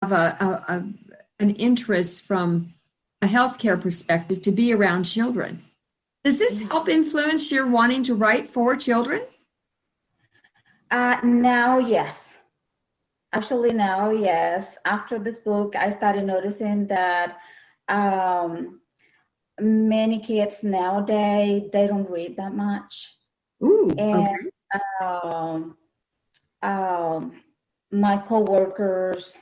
an interest from a healthcare perspective to be around children. Does this help influence your wanting to write for children? Now, yes. Actually, now, yes. After this book, I started noticing that many kids nowadays, they don't read that much. Ooh, And okay. um, my coworkers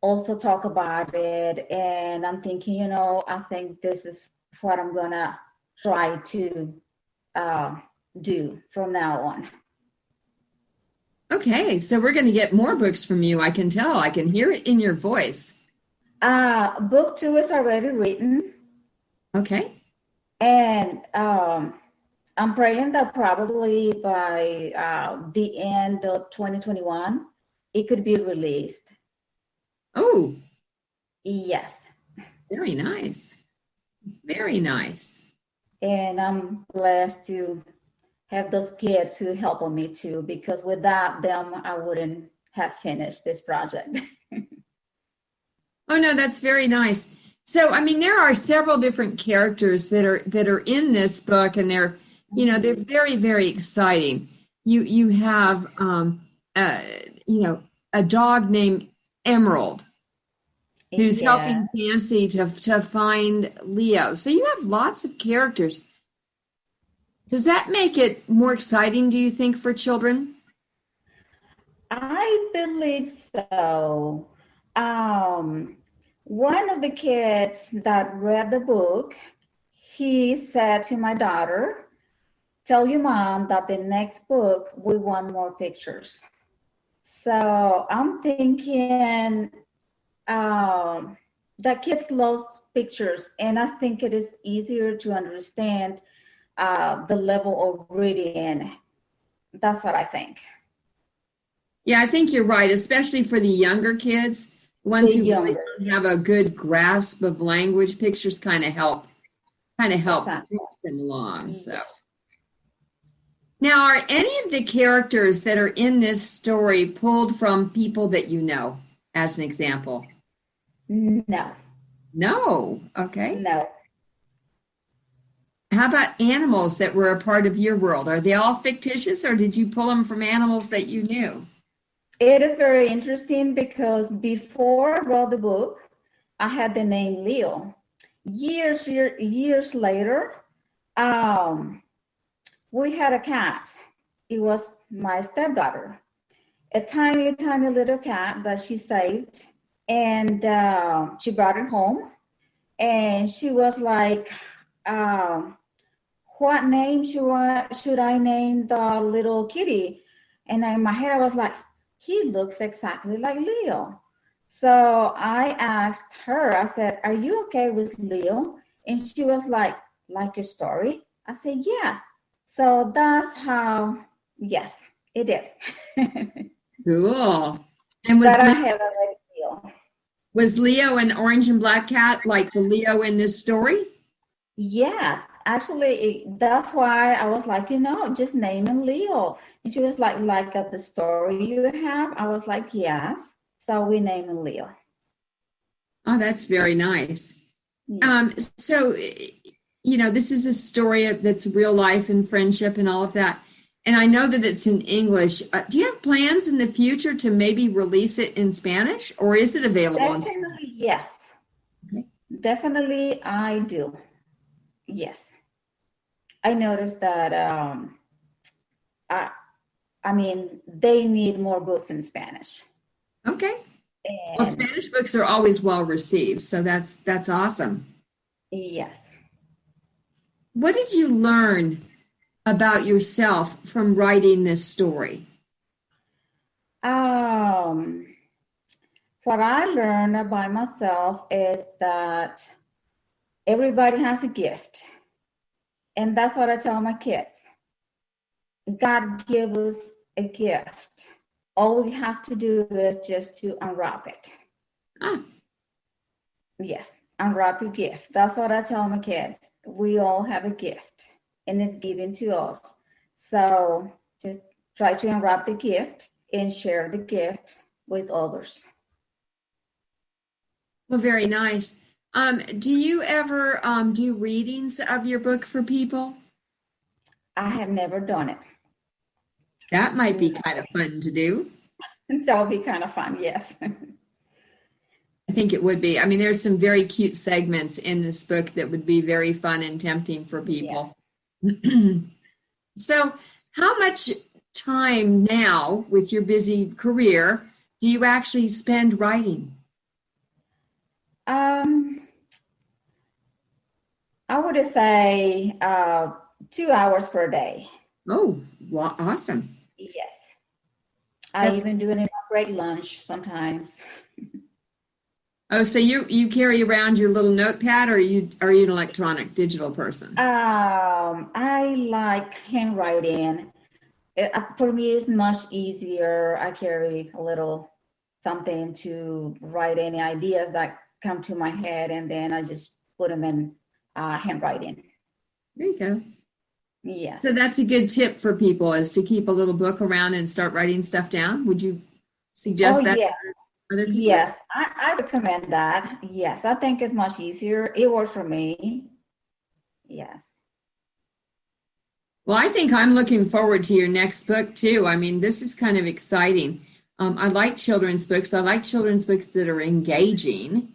also talk about it. And I'm thinking, I think this is what I'm going to try to uh, do from now on. Okay, so we're going to get more books from you. I can tell. I can hear it in your voice. Book 2 is already written. Okay. And I'm praying that probably by the end of 2021, it could be released. Oh, Yes. very nice. Very nice. And I'm blessed to have those kids who help me too, because without them, I wouldn't have finished this project. Oh no, that's very nice. So, I mean, there are several different characters that are in this book, and they're very, very exciting. You have uh, you know, a dog named Emerald who's Yeah. helping Fancy to find Leo. So you have lots of characters. Does that make it more exciting, do you think, for children? I believe so. Um, One of the kids that read the book, he said to my daughter, "Tell your mom that the next book we want more pictures." So I'm thinking that kids love pictures, and I think it is easier to understand the level of reading. That's what I think. Yeah, I think you're right, especially for the younger kids, The ones who really younger, don't have a good grasp of language. Pictures kind of help exactly. them along. So Yes. now, are any of the characters that are in this story pulled from people that you know, as an example? No, No. Okay. no. How about animals that were a part of your world? Are they all fictitious, or did you pull them from animals that you knew? It is very interesting because before I wrote the book, I had the name Leo. Years later, um, we had a cat. It was my stepdaughter, a tiny, tiny little cat that she saved, and she brought it home. And she was like, um, "What name should I name the little kitty?" And in my head, I was like, "He looks exactly like Leo." So I asked her, I said, "Are you okay with Leo?" And she was like a story? I said, "Yes." So that's how, yes, it did. Cool. And But I have already Leo. Was Leo an orange and black cat like the Leo in this story? Yes, actually, that's why I was like, just name him Leo. And she was like the story you have. I was like, yes. So we name him Leo. Oh, that's very nice. Yes. So, this is a story that's real life and friendship and all of that. And I know that it's in English. Do you have plans in the future to maybe release it in Spanish, or is it available in Spanish? Definitely, yes. Okay. Definitely, I do. Yes. I noticed that, I, I mean, they need more books in Spanish. Okay. Well, And Spanish books are always well received, so that's awesome. yes. What did you learn about yourself from writing this story? Um, what I learned about myself is that everybody has a gift. And that's what I tell my kids. God gave us a gift. All we have to do is just to unwrap it. Ah, Yes, unwrap your gift. That's what I tell my kids. We all have a gift and it's given to us. So just try to unwrap the gift and share the gift with others. Well, very nice. Do you ever do readings of your book for people? I have never done it. That might be kind of fun to do. That would be kind of fun, yes. I think it would be. I mean, there's some very cute segments in this book that would be very fun and tempting for people. Yes. So, how much time now with your busy career do you actually spend writing? I would say 2 hours per day. Oh, awesome. Yes. I even do it in my break lunch sometimes. Oh, so you carry around your little notepad, or are you an electronic digital person? I like handwriting. For me, it's much easier. I carry a little something to write any ideas that come to my head, and then I just put them in handwriting. There you go. Yes. So that's a good tip for people, is to keep a little book around and start writing stuff down. Would you suggest that? Yes. To other people? Yes, I recommend that. Yes, I think it's much easier. It works for me. Yes. Well, I think I'm looking forward to your next book too. I mean, this is kind of exciting. I like children's books. I like children's books that are engaging.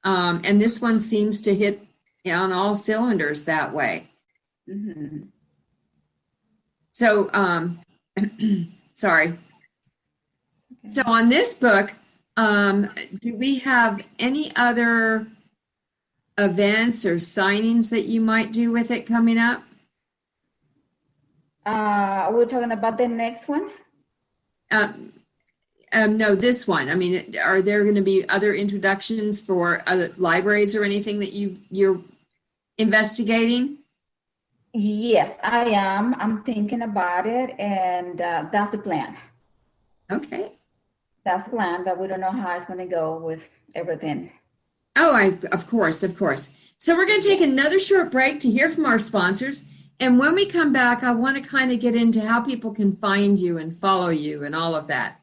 And this one seems to hit on all cylinders that way. Mm-hmm. So, sorry. Okay. So on this book, do we have any other events or signings that you might do with it coming up? We're talking about the next one? No, this one. I mean, are there going to be other introductions for other libraries or anything that you're investigating? Yes, I am. I'm thinking about it, and that's the plan. Okay. That's the plan, but we don't know how it's going to go with everything. Oh, of course. So we're going to take another short break to hear from our sponsors. And when we come back, I want to kind of get into how people can find you and follow you and all of that.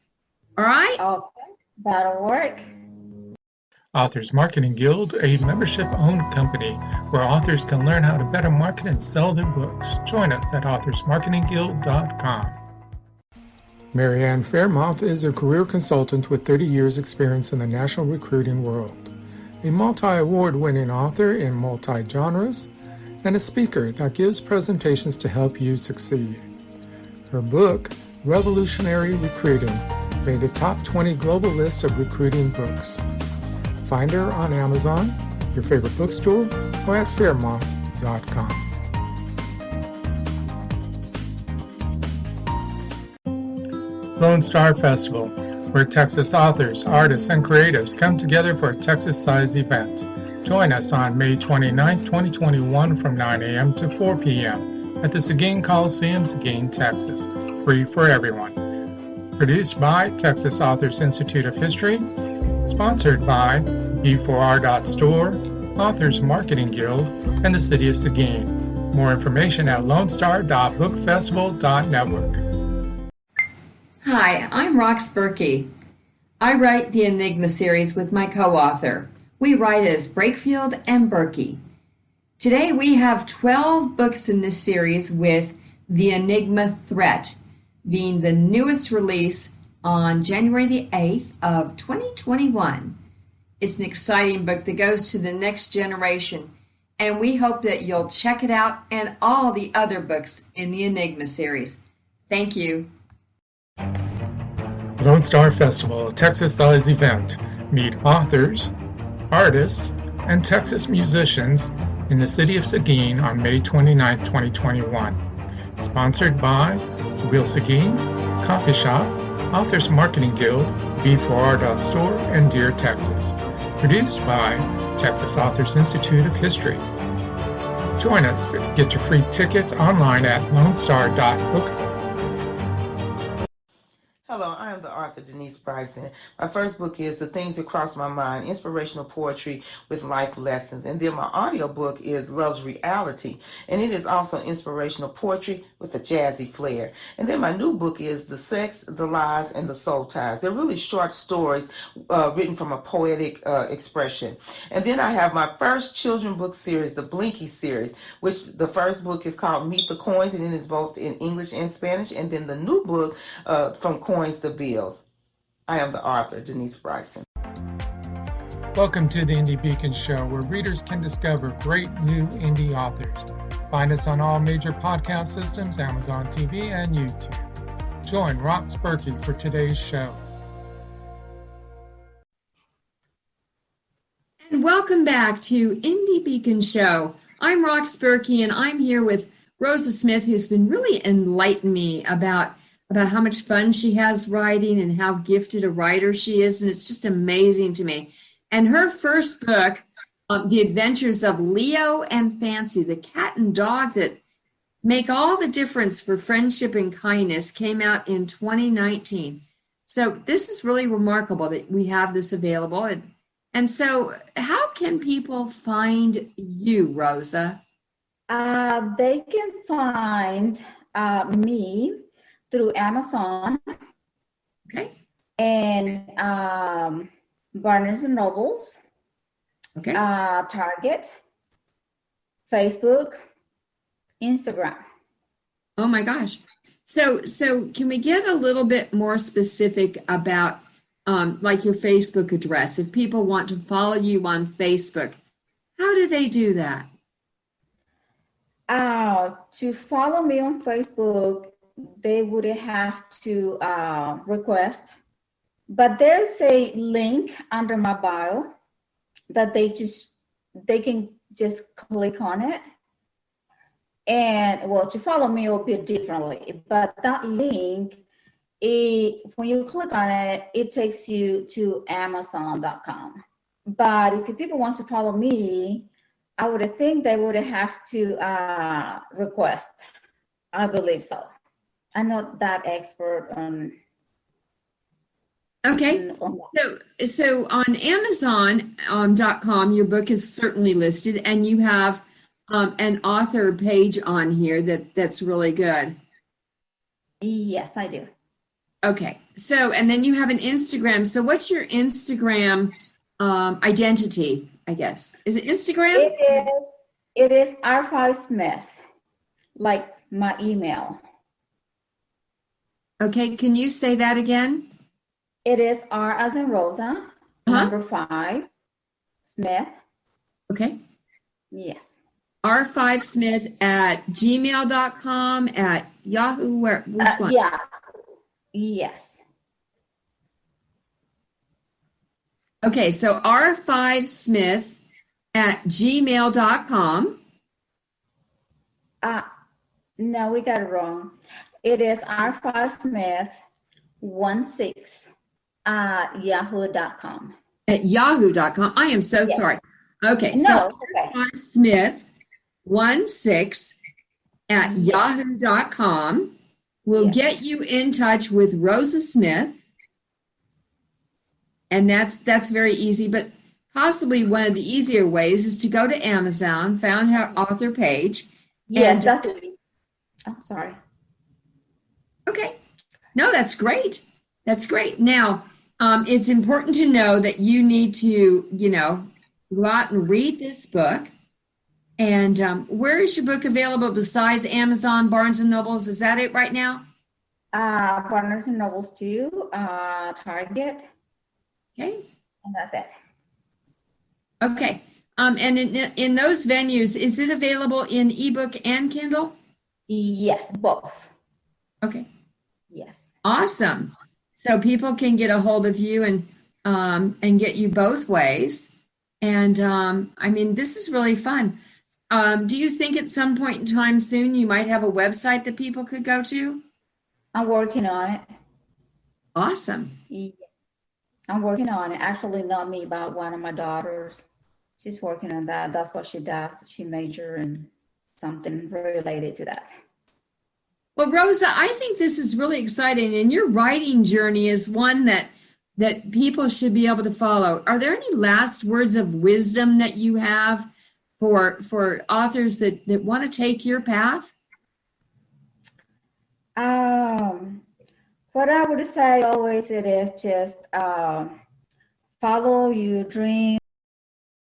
All right? Okay, that'll work. Authors Marketing Guild, a membership-owned company where authors can learn how to better market and sell their books. Join us at authorsmarketingguild.com. Marianne Fairmouth is a career consultant with 30 years' experience in the national recruiting world, a multi-award-winning author in multi-genres, and a speaker that gives presentations to help you succeed. Her book, Revolutionary Recruiting, made the top 20 global list of recruiting books. Find her on Amazon, your favorite bookstore, or at fairmouth.com. Lone Star Festival, where Texas authors, artists, and creatives come together for a Texas-sized event. Join us on May 29, 2021 from 9 a.m. to 4 p.m. at the Seguin Coliseum, Seguin, Texas. Free for everyone. Produced by Texas Authors Institute of History. Sponsored by B4R.store, Authors Marketing Guild, and the City of Seguin. More information at lonestar.bookfestival.network. Hi, I'm Rox Burkey. I write the Enigma series with my co-author. We write as Brakefield and Burkey. Today we have 12 books in this series, with The Enigma Threat being the newest release on January the 8th of 2021. It's an exciting book that goes to the next generation, and we hope that you'll check it out and all the other books in the Enigma series. Thank you. Lone Star Festival, a Texas-sized event. Meet authors, artists, and Texas musicians in the City of Seguin on May 29, 2021. Sponsored by Will Seguin, Coffee Shop, Authors Marketing Guild, B4R.store, and Dear Texas. Produced by Texas Authors Institute of History. Join us. Get your free tickets online at lonestar.book. Hello, I am the author author, Denise Bryson. My first book is The Things That Cross My Mind, Inspirational Poetry with Life Lessons. And then my audiobook is Love's Reality, and it is also inspirational poetry with a jazzy flair. And then my new book is The Sex, the Lies, and the Soul Ties. They're really short stories written from a poetic expression. And then I have my first children book series, the Blinky series, which the first book is called Meet the Coins, and it is both in English and Spanish. And then the new book, From Coins to Bills. I am the author, Denise Bryson. Welcome to the Indie Beacon Show, where readers can discover great new indie authors. Find us on all major podcast systems, Amazon TV, and YouTube. Join Rox Burkey for today's show. And welcome back to Indie Beacon Show. I'm Rox Burkey, and I'm here with Rosa Smith, who's been really enlightening me about how much fun she has writing and how gifted a writer she is, and it's just amazing to me. And her first book, The Adventures of Leo and Fancy, the cat and dog that make all the difference for friendship and kindness, came out in 2019. So this is really remarkable that we have this available. And so how can people find you, Rosa? They can find me through Amazon. Okay. And Barnes and Nobles. Okay. Target, Facebook, Instagram. Oh my gosh. So can we get a little bit more specific about like your Facebook address? If people want to follow you on Facebook, how do they do that? To follow me on Facebook, they would have to request, but there's a link under my bio that they can just click on it. And well, to follow me will be differently, but that link, when you click on it, it takes you to Amazon.com. But if people want to follow me, I would think they would have to request. I believe so. I'm not that expert on. Okay. So on Amazon.com, your book is certainly listed, and you have an author page on here that's really good. Yes, I do. Okay. So, and then you have an Instagram. So what's your Instagram identity, I guess? Is it Instagram? It is R5 Smith, like my email. Okay. Can you say that again? It is R as in Rosa, number 5, Smith. Okay. Yes. R5Smith at gmail.com, at Yahoo, which one? Yeah. Yes. Okay, so R5Smith at gmail.com. No, we got it wrong. It is R5Smith16 at yahoo.com. At yahoo.com. I am so sorry. Okay, so R5Smith16 at yahoo.com will get you in touch with Rosa Smith. And that's very easy, but possibly one of the easier ways is to go to Amazon, find her author page. Yes, definitely. Oh, sorry. Okay. No, that's great. That's great. Now, it's important to know that you need to, go out and read this book. And where is your book available besides Amazon, Barnes and Nobles? Is that it right now? Barnes and Nobles too, Target. Okay. And that's it. Okay. And in those venues, is it available in ebook and Kindle? Yes, both. Okay. Yes. Awesome. So people can get a hold of you and get you both ways. And this is really fun. Do you think at some point in time soon you might have a website that people could go to? I'm working on it. Awesome. Yeah. I'm working on it. Actually, not me, but one of my daughters. She's working on that. That's what she does. She majors in something related to that. Well, Rosa, I think this is really exciting, and your writing journey is one that people should be able to follow. Are there any last words of wisdom that you have for authors that want to take your path? What I would say always it is just follow your dream.